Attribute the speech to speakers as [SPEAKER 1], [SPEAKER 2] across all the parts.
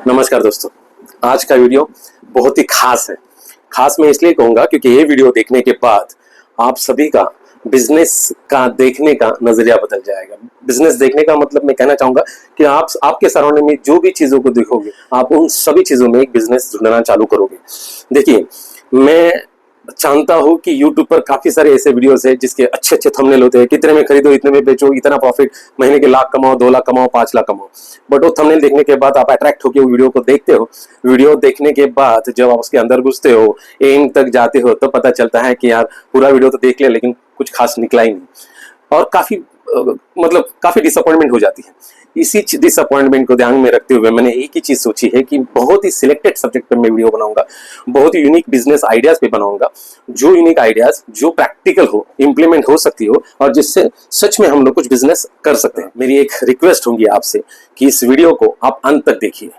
[SPEAKER 1] नमस्कार दोस्तों, आज का वीडियो बहुत ही खास है। खास मैं इसलिए कहूँगा क्योंकि ये वीडियो देखने के बाद आप सभी का बिजनेस का देखने का नजरिया बदल जाएगा। बिजनेस देखने का मतलब मैं कहना चाहूँगा कि आप आपके सराउंडिंग में जो भी चीज़ों को देखोगे, आप उन सभी चीज़ों में एक बिजनेस ढूंढना चालू करोगे। देखिए, मैं जानता हूँ कि YouTube पर काफी सारे ऐसे वीडियोस है जिसके अच्छे अच्छे थंबनेल होते हैं, कितने में खरीदो, इतने में बेचो, इतना प्रॉफिट, महीने के लाख कमाओ, 2 लाख कमाओ, 5 लाख कमाओ। बट वो थंबनेल देखने के बाद आप अट्रैक्ट होकर वो वीडियो को देखते हो। वीडियो देखने के बाद जब आप उसके अंदर घुसते हो, एंड तक जाते हो, तो पता चलता है कि यार पूरा वीडियो तो देख लिया लेकिन कुछ खास निकला ही नहीं, और काफी डिसअपॉइंटमेंट हो जाती है। इसी डिसअपॉइंटमेंट को ध्यान में रखते हुए मैंने एक ही चीज सोची है कि बहुत ही सिलेक्टेड सब्जेक्ट पर मैं वीडियो बनाऊंगा, बहुत ही यूनिक बिजनेस आइडियाज पे बनाऊंगा, जो यूनिक आइडियाज जो प्रैक्टिकल हो, इंप्लीमेंट हो सकती हो, और जिससे सच में हम लोग कुछ बिजनेस कर सकते हैं। मेरी एक रिक्वेस्ट होगी आपसे कि इस वीडियो को आप अंत तक देखिए।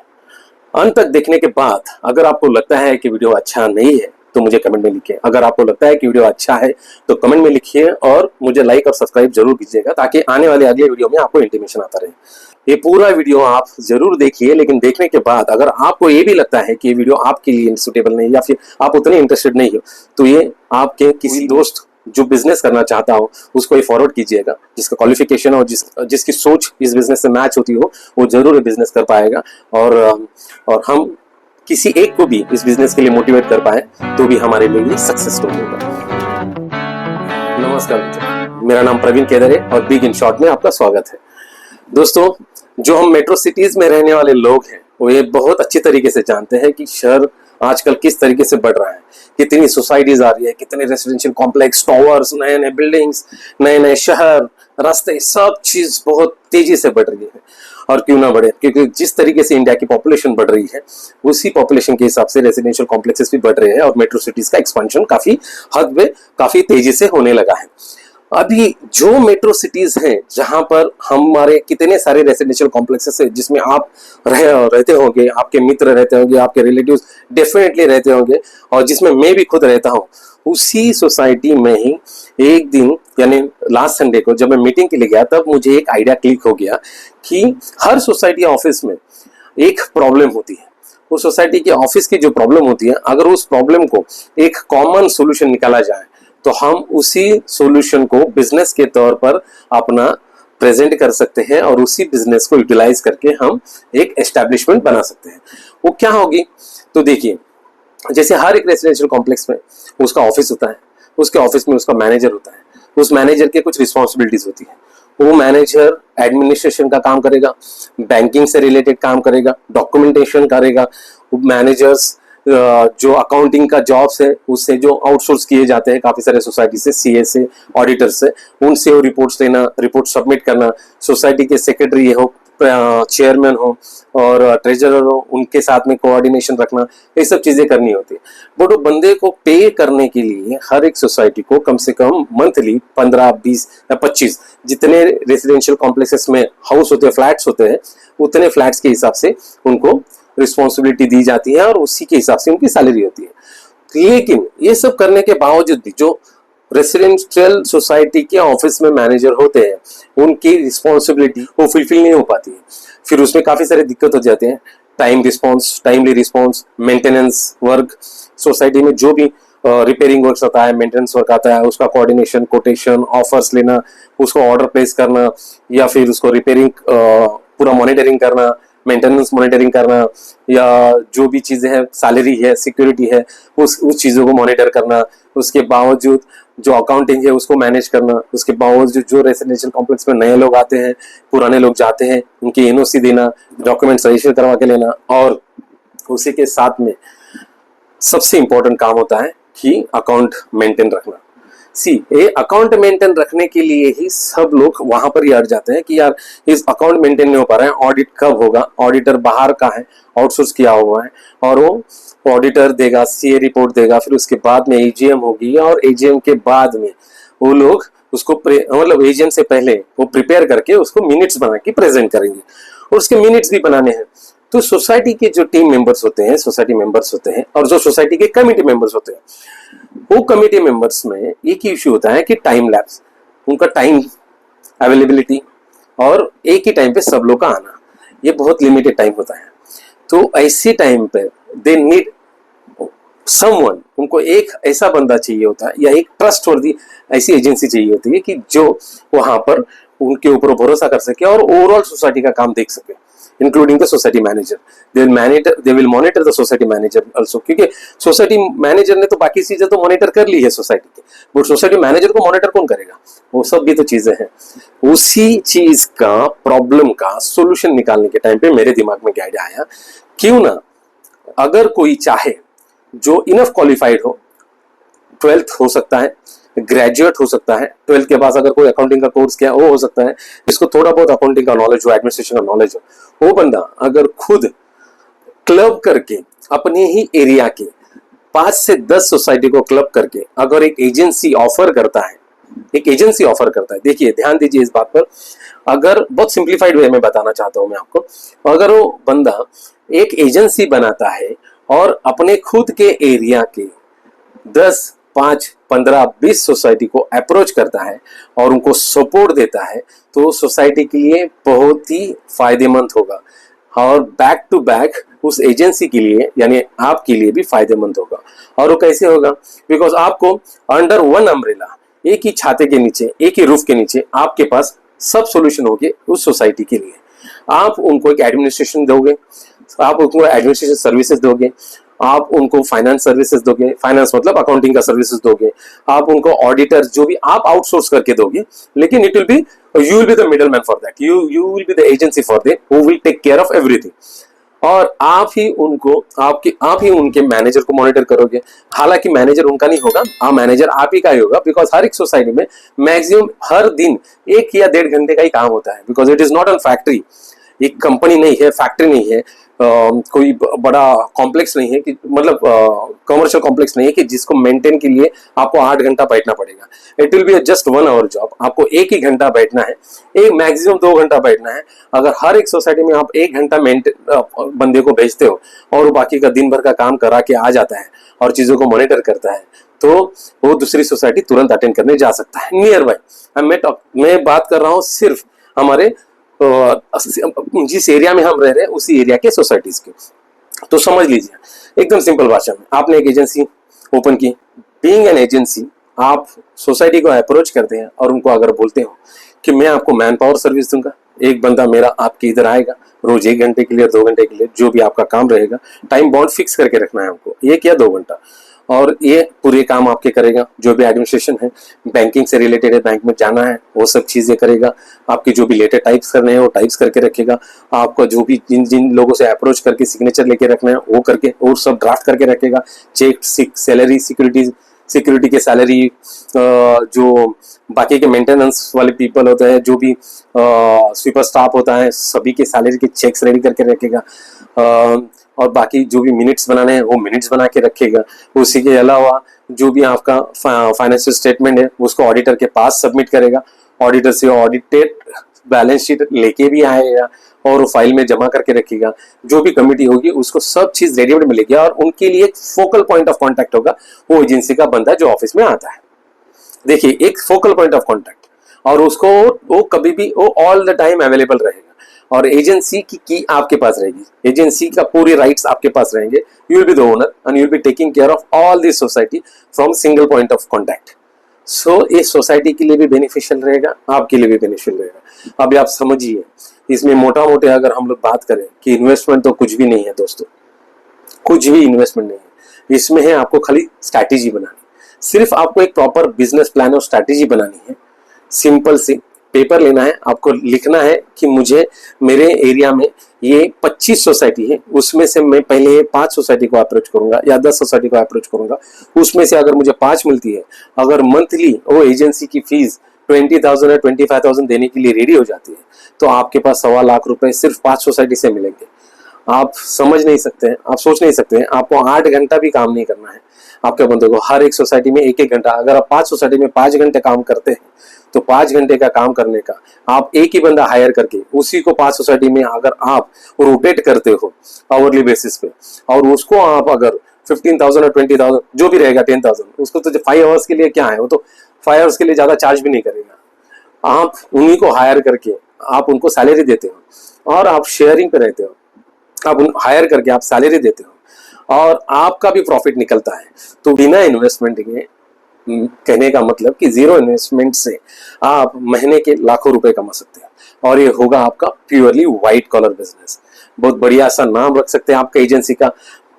[SPEAKER 1] अंत तक देखने के बाद अगर आपको लगता है कि वीडियो अच्छा नहीं है तो मुझे कमेंट में लिखिए। अगर आपको लगता है कि वीडियो अच्छा है तो कमेंट में लिखिए, और मुझे लाइक और सब्सक्राइब जरूर कीजिएगा ताकि आने वाले अगले वीडियो में आपको इंटीमेशन आता रहे। ये पूरा वीडियो आप जरूर देखिए, लेकिन देखने के बाद अगर आपको ये भी लगता है कि ये वीडियो आपके लिए सुटेबल नहीं, या फिर आप उतने इंटरेस्टेड नहीं हो, तो ये आपके किसी दोस्त जो बिजनेस करना चाहता हो उसको ये फॉरवर्ड कीजिएगा, जिसका क्वालिफिकेशन और जिसकी सोच इस बिजनेस से मैच होती हो, वो जरूर ये बिजनेस कर पाएगा। और हम किसी एक को भी इस बिजनेस के लिए मोटिवेट कर पाए तो भी हमारे लिए सक्सेस स्टोरी होगा। नमस्कार मित्रों, मेरा नाम प्रवीण केदार है और बिग इन शॉर्ट में आपका स्वागत है। दोस्तों, जो हम मेट्रो सिटीज में रहने वाले लोग हैं वो ये बहुत अच्छी तरीके से जानते हैं कि शहर आजकल किस तरीके से बढ़ रहा है, कितनी सोसाइटीज आ रही है, कितने रेसिडेंशियल कॉम्प्लेक्स, टावर्स, नए नए बिल्डिंग्स, नए नए शहर, रास्ते, सब चीज बहुत तेजी से बढ़ रही है। और क्यों ना बढ़े, क्योंकि जिस तरीके से इंडिया की पॉपुलेशन बढ़ रही है उसी पॉपुलेशन के हिसाब से रेसिडेंशियल कॉम्प्लेक्सेस भी बढ़ रहे हैं, और मेट्रो सिटीज का एक्सपेंशन काफी हद में काफी तेजी से होने लगा है। अभी जो मेट्रो सिटीज हैं जहां पर हमारे कितने सारे रेसिडेंशियल कॉम्प्लेक्सेस है, जिसमें आप रहते होंगे, आपके मित्र रहते होंगे, आपके रिलेटिव्स डेफिनेटली रहते होंगे, और जिसमें मैं भी खुद रहता हूं, उसी सोसाइटी में ही एक दिन यानी लास्ट संडे को जब मैं मीटिंग के लिए गया, तब मुझे एक आइडिया क्लिक हो गया कि हर सोसाइटी ऑफिस में एक प्रॉब्लम होती है। उस सोसाइटी के ऑफिस की जो प्रॉब्लम होती है, अगर उस प्रॉब्लम को एक कॉमन सोल्यूशन निकाला जाए तो हम उसी सॉल्यूशन को बिजनेस के तौर पर अपना प्रेजेंट कर सकते हैं, और उसी बिजनेस को यूटिलाइज करके हम एक एस्टैब्लिशमेंट बना सकते हैं। वो क्या होगी, तो देखिए, जैसे हर एक रेसिडेंशियल कॉम्प्लेक्स में उसका ऑफिस होता है, उसके ऑफिस में उसका मैनेजर होता है, उस मैनेजर के कुछ रिस्पॉन्सिबिलिटीज होती है। वो मैनेजर एडमिनिस्ट्रेशन का काम करेगा, बैंकिंग से रिलेटेड काम करेगा, डॉक्यूमेंटेशन करेगा। मैनेजर्स जो अकाउंटिंग का जॉब्स है उससे जो आउटसोर्स किए जाते हैं काफी सारे सोसाइटी से, सीए से, ऑडिटर से, उनसे वो रिपोर्ट्स लेना, रिपोर्ट सबमिट करना, सोसाइटी के सेक्रेटरी हो, चेयरमैन हो और ट्रेजरर हो, उनके साथ में कोऑर्डिनेशन रखना, ये सब चीजें करनी होती है। बट वो बंदे को पे करने के लिए हर एक सोसाइटी को कम से कम मंथली 15, 20 या 25 जितने रेसिडेंशियल कॉम्प्लेक्सेस में हाउस होते हैं, फ्लैट्स होते हैं, उतने फ्लैट्स के हिसाब से उनको रिस्पॉन्सिबिलिटी दी जाती है, और उसी के हिसाब से उनकी सैलरी होती है। लेकिन ये सब करने के बावजूद भी जो रेसिडेंशियल सोसाइटी के ऑफिस में मैनेजर होते हैं उनकी रिस्पॉन्सिबिलिटी वो फुलफिल नहीं हो पाती है। फिर उसमें काफी सारे दिक्कत हो जाते हैं, timely response, maintenance work, society में जो भी रिपेयरिंग वर्क आता है, मेंटेनेंस वर्क आता है, उसका कोऑर्डिनेशन, कोटेशन, ऑफर्स लेना, उसको ऑर्डर प्लेस करना, या फिर उसको रिपेयरिंग पूरा मॉनिटरिंग करना, मेंटेनेंस मॉनिटरिंग करना, या जो भी चीजें हैं, सैलरी है, सिक्योरिटी है, उस चीजों को मॉनिटर करना। उसके बावजूद जो अकाउंटिंग है उसको मैनेज करना। उसके बावजूद जो रेसिडेंशियल कॉम्प्लेक्स में नए लोग आते हैं, पुराने लोग जाते हैं, उनकी एनओसी देना, डॉक्यूमेंट रजिस्टर करवा के लेना, और उसी के साथ में सबसे इंपॉर्टेंट काम होता है कि अकाउंट मेंटेन रखना। ये अकाउंट मेंटेन रखने के लिए ही सब लोग वहां पर ही अड़ जाते हैं कि यार इस अकाउंट मेंटेन नहीं हो पा रहा है, ऑडिट कब होगा, ऑडिटर बाहर का है, आउटसोर्स किया हुआ है, और वो ऑडिटर देगा, सीए रिपोर्ट देगा, फिर उसके बाद में एजीएम होगी, और एजीएम के बाद में वो लोग उसको एजीएम से पहले वो प्रिपेयर करके उसको मिनट्स बना के प्रेजेंट करेंगे, और उसके मिनट्स भी बनाने हैं। तो सोसाइटी के जो टीम मेंबर्स होते हैं, सोसाइटी मेंबर्स होते हैं, और जो सोसाइटी के कमिटी मेंबर्स होते हैं, वो कमिटी मेंबर्स में एक ही इश्यू होता है कि टाइम लैप्स, उनका टाइम अवेलेबिलिटी, और एक ही टाइम पे सब लोग का आना, ये बहुत लिमिटेड टाइम होता है। तो ऐसे टाइम पे दे नीड समवन, उनको एक ऐसा बंदा चाहिए होता है या एक ट्रस्टवर्दी ऐसी एजेंसी चाहिए होती है कि जो वहां पर उनके ऊपर भरोसा कर सके और ओवरऑल सोसाइटी का काम देख सके, including the society manager. They will monitor the society manager also, क्योंकि सोसाइटी मैनेजर ने तो बाकी चीजें तो मॉनिटर कर ली है सोसाइटी की, वो सोसाइटी मैनेजर को मॉनिटर कौन करेगा? वो सब भी तो चीजें हैं। उसी चीज का प्रॉब्लम का सोल्यूशन निकालने के टाइम पे मेरे दिमाग में क्या आइडिया आया, क्यों ना अगर कोई चाहे जो इनफ क्वालिफाइड हो, 12th हो सकता है, ग्रेजुएट हो सकता है, 12th के बाद अगर कोई अकाउंटिंग का कोर्स किया वो हो सकता है, इसको थोड़ा बहुत अकाउंटिंग का नॉलेज हो, एडमिनिस्ट्रेशन का नॉलेज हो, वो बंदा अगर खुद क्लब करके अपने ही एरिया के 5 से 10 सोसाइटी को क्लब करके अगर एक एजेंसी ऑफर करता है, देखिए ध्यान दीजिए इस बात पर, अगर बहुत सिंप्लीफाइड वे में बताना चाहता हूं मैं आपको, अगर वो बंदा एक एजेंसी बनाता है और अपने खुद के एरिया के 10, 5, 15, 20 सोसाइटी को अप्रोच करता है और उनको सपोर्ट देता है, तो सोसाइटी के लिए बहुत ही फायदेमंद होगा और बैक टू बैक उस एजेंसी के लिए यानी आपके लिए भी फायदेमंद होगा। और वो कैसे होगा? बिकॉज आपको अंडर वन अम्ब्रेला, एक ही छाते के नीचे, एक ही रूफ के नीचे आपके पास सब सॉल्यूशन होंगे उस सोसाइटी के लिए। आप उनको एक एडमिनिस्ट्रेशन दोगे, आप उनको एडमिनिस्ट्रेशन सर्विसेज दोगे, आप उनको फाइनेंस सर्विसेज दोगे, फाइनेंस मतलब अकाउंटिंग का सर्विसेज दोगे, आप उनको ऑडिटर जो भी आप आउटसोर्स करके दोगे, लेकिन it will be you will be the middle man for that, you will be the agency for that who will take care of everything. और आप ही उनके मैनेजर को मॉनिटर करोगे। हालांकि मैनेजर उनका नहीं होगा, मैनेजर आप ही का ही होगा, बिकॉज हर एक सोसाइटी में मैक्सिमम हर दिन 1 या 1.5 घंटे का ही काम होता है, because it is not an factory, एक कंपनी नहीं है, फैक्ट्री नहीं है, कोई बड़ा कॉम्प्लेक्स नहीं है कि मतलब कमर्शियल कॉम्प्लेक्स नहीं है कि जिसको मेंटेन के लिए आपको 8 घंटा बैठना पड़ेगा। It will be just 1 hour job, आपको 1 ही घंटा बैठना है, एक मैक्सिमम 2 घंटा बैठना है। अगर हर एक सोसाइटी में आप 1 घंटा बंदे को भेजते हो और बाकी का दिन भर का काम करा के आ जाता है और चीजों को मॉनिटर करता है, तो वो दूसरी सोसाइटी तुरंत अटेंड करने जा सकता है नियर बाय। मैं बात कर रहा हूँ सिर्फ हमारे जिस एरिया में हम रह रहे हैं उसी एरिया के सोसाइटीज के। तो समझ लीजिए एकदम सिंपल भाषा में, आपने एक एजेंसी ओपन की, बीइंग एन एजेंसी आप सोसाइटी को अप्रोच करते हैं और उनको अगर बोलते हो कि मैं आपको मैन पावर सर्विस दूंगा, एक बंदा मेरा आपके इधर आएगा रोज 1 घंटे के लिए, 2 घंटे के लिए, जो भी आपका काम रहेगा, टाइम बॉन्ड फिक्स करके रखना है आपको, 1 या 2 घंटा, और ये पूरे काम आपके करेगा। जो भी एडमिनिस्ट्रेशन है, बैंकिंग से रिलेटेड है, बैंक में जाना है, वो सब चीजें करेगा। आपकी जो भी लेटर टाइप्स करने हैं वो टाइप्स करके रखेगा। आपका जो भी जिन जिन लोगों से अप्रोच करके सिग्नेचर लेके रखना है वो करके और सब ड्राफ्ट करके रखेगा। चेक, सैलरी, सिक्योरिटी के सैलरी, जो बाकी के मेंटेनेंस वाले पीपल होते हैं, जो भी स्वीपर स्टाफ होता है, सभी के सैलरी के चेक्स रेडी करके रखेगा। और बाकी जो भी मिनट्स बनाने हैं वो मिनट्स बना के रखेगा। उसी के अलावा जो भी आपका फाइनेंशियल स्टेटमेंट है उसको ऑडिटर के पास सबमिट करेगा, ऑडिटर से ऑडिटेड बैलेंस शीट लेके भी आएगा और फाइल में जमा करके रखेगा। जो भी कमिटी होगी उसको सब चीज रेडीमेड मिलेगी और उनके लिए एक फोकल पॉइंट ऑफ कांटेक्ट होगा वो एजेंसी का बंदा जो ऑफिस में आता है। देखिए एक फोकल पॉइंट ऑफ कांटेक्ट, और उसको वो कभी भी वो ऑल द टाइम अवेलेबल रहेगा और एजेंसी की आपके पास रहेगी, एजेंसी का पूरे राइट्स आपके पास रहेंगे। You will be the owner and you will be taking care of all this society from single point of contact. So ये सोसाइटी के लिए भी बेनिफिशियल रहेगा, आपके लिए भी बेनिफिशियल रहेगा। अभी आप समझिए इसमें मोटा मोटे अगर हम लोग बात करें कि इन्वेस्टमेंट तो कुछ भी नहीं है दोस्तों, कुछ भी इन्वेस्टमेंट नहीं है इसमें, है आपको खाली स्ट्रैटेजी बनानी, सिर्फ आपको एक प्रॉपर बिजनेस प्लान और स्ट्रैटेजी बनानी है। सिंपल सी पेपर लेना है, आपको लिखना है कि मुझे मेरे एरिया में ये 25 सोसाइटी है, उसमें से मैं पहले 5 सोसाइटी को अप्रोच करूंगा या 10 सोसाइटी को अप्रोच करूंगा। उसमें से अगर मुझे 5 मिलती है, अगर मंथली वो एजेंसी की फीस 20,000 या 25,000 देने के लिए रेडी हो जाती है, तो आपके पास 1.25 लाख रुपए सिर्फ 5 सोसाइटी से मिलेंगे। आप समझ नहीं सकते हैं, आप सोच नहीं सकते हैं, आपको 8 घंटा भी काम नहीं करना है आपके बंदे को, हर एक सोसाइटी में 1-1 घंटा। अगर आप 5 सोसाइटी में 5 घंटे काम करते हैं तो 5 घंटे का काम करने का आप एक ही बंदा हायर करके उसी को 5 सोसाइटी में अगर आप रोटेट करते हो आवरली बेसिस पे, और उसको आप अगर 15,000 और 20,000 जो भी रहेगा 10,000, उसको तो 5 आवर्स के लिए क्या है, वो तो 5 आवर्स के लिए ज्यादा चार्ज भी नहीं करेगा। आप उन्हीं को हायर करके आप उनको सैलरी देते हो और आप शेयरिंग पे रहते हो। आप उन हायर करके आप सैलरी देते हो और आपका भी प्रॉफिट निकलता है। तो बिना इन्वेस्टमेंट के, कहने का मतलब कि जीरो इन्वेस्टमेंट से आप महीने के लाखों रुपए कमा सकते हैं और ये होगा आपका प्योरली व्हाइट कॉलर बिजनेस। बहुत बढ़िया सा नाम रख सकते हैं आपका एजेंसी का।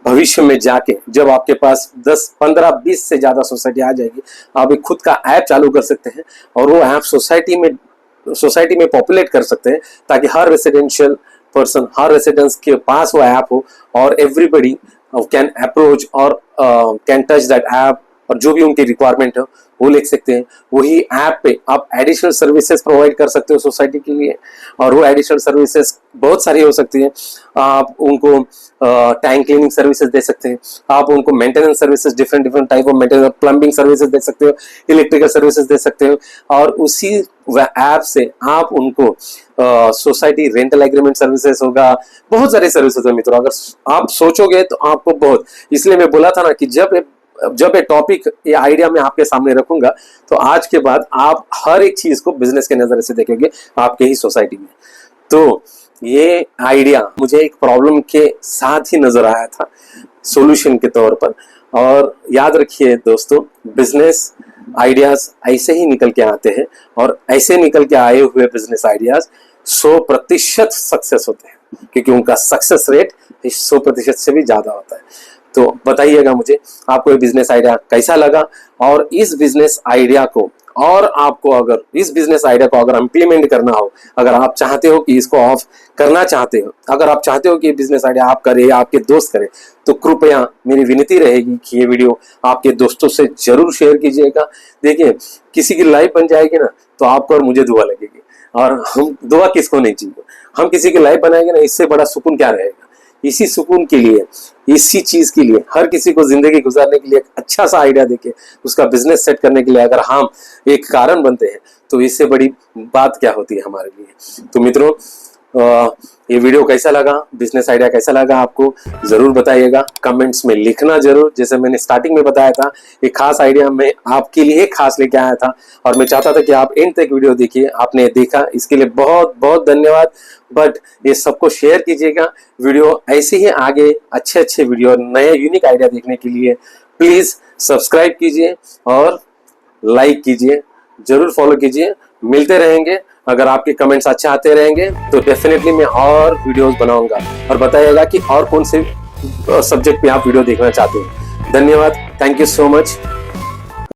[SPEAKER 1] भविष्य में जाके जब आपके पास 10, 15, 20 से ज्यादा सोसाइटी आ जाएगी, आप एक खुद का ऐप चालू कर सकते हैं और वो ऐप सोसाइटी में पॉपुलेट कर सकते हैं, ताकि हर रेसिडेंशियल पर्सन, हर रेसिडेंस के पास वो ऐप हो और एवरीबडी कैन अप्रोच और कैन टच दैट ऐप, और जो भी उनकी रिक्वायरमेंट है वो लिख सकते हैं। वही ऐप पे आप एडिशनल सर्विसेज प्रोवाइड कर सकते हो सोसाइटी के लिए, और वो एडिशनल सर्विसेज बहुत सारी हो सकती है। आप उनको टैंक क्लीनिंग सर्विसेज दे सकते हैं, आप उनको maintenance services, different type of maintenance, plumbing services दे सकते हो, इलेक्ट्रिकल सर्विसेज दे सकते हो, और उसी ऐप से आप उनको सोसाइटी रेंटल एग्रीमेंट सर्विसेज होगा, बहुत सारे सर्विसेज है मित्रों। अगर आप सोचोगे तो आपको बहुत, इसलिए मैं बोला था ना कि जब ये टॉपिक, ये आइडिया मैं आपके सामने रखूंगा तो आज के बाद आप हर एक चीज को बिजनेस के नजर से देखेंगे आपके ही सोसाइटी में। तो ये आइडिया मुझे एक प्रॉब्लम के साथ ही नजर आया था, सॉल्यूशन के तौर पर। और याद रखिए दोस्तों, बिजनेस आइडियाज ऐसे ही निकल के आते हैं, और ऐसे निकल के आए हुए बिजनेस आइडियाज 100% सक्सेस होते हैं, क्योंकि उनका सक्सेस रेट 100% से भी ज्यादा होता है। तो बताइएगा मुझे आपको ये बिजनेस आइडिया कैसा लगा, और इस बिजनेस आइडिया को, और आपको अगर इस बिजनेस आइडिया को अगर इम्प्लीमेंट करना हो, अगर आप चाहते हो कि इसको ऑफ करना चाहते हो, अगर आप चाहते हो कि बिजनेस आइडिया आप करें या आपके दोस्त करें, तो कृपया मेरी विनती रहेगी कि ये वीडियो आपके दोस्तों से जरूर शेयर कीजिएगा। देखिए, किसी की लाइफ बन जाएगी ना तो आपको और मुझे दुआ लगेगी, और हम दुआ किसको नहीं चाहिए, हम किसी की लाइफ बनाएंगे ना, इससे बड़ा सुकून क्या रहेगा। इसी सुकून के लिए, इसी चीज के लिए, हर किसी को जिंदगी गुजारने के लिए एक अच्छा सा आइडिया देके उसका बिजनेस सेट करने के लिए अगर हम एक कारण बनते हैं, तो इससे बड़ी बात क्या होती है हमारे लिए। तो मित्रों, ये वीडियो कैसा लगा, बिजनेस आइडिया कैसा लगा, आपको जरूर बताइएगा, कमेंट्स में लिखना जरूर। जैसे मैंने स्टार्टिंग में बताया था, एक खास आइडिया मैं आपके लिए खास लेके आया था, और मैं चाहता था कि आप एंड तक वीडियो देखिए। आपने देखा, इसके लिए बहुत बहुत धन्यवाद। बट ये सबको शेयर कीजिएगा वीडियो। ऐसे ही आगे अच्छे वीडियो, नए यूनिक आइडिया देखने के लिए प्लीज सब्सक्राइब कीजिए और लाइक कीजिए, जरूर फॉलो कीजिए। मिलते रहेंगे। अगर आपके कमेंट्स अच्छे आते रहेंगे तो डेफिनेटली मैं और वीडियोस बनाऊंगा, और बताइएगा कि और कौन से सब्जेक्ट पे आप वीडियो देखना चाहते हैं। धन्यवाद, थैंक यू सो मच।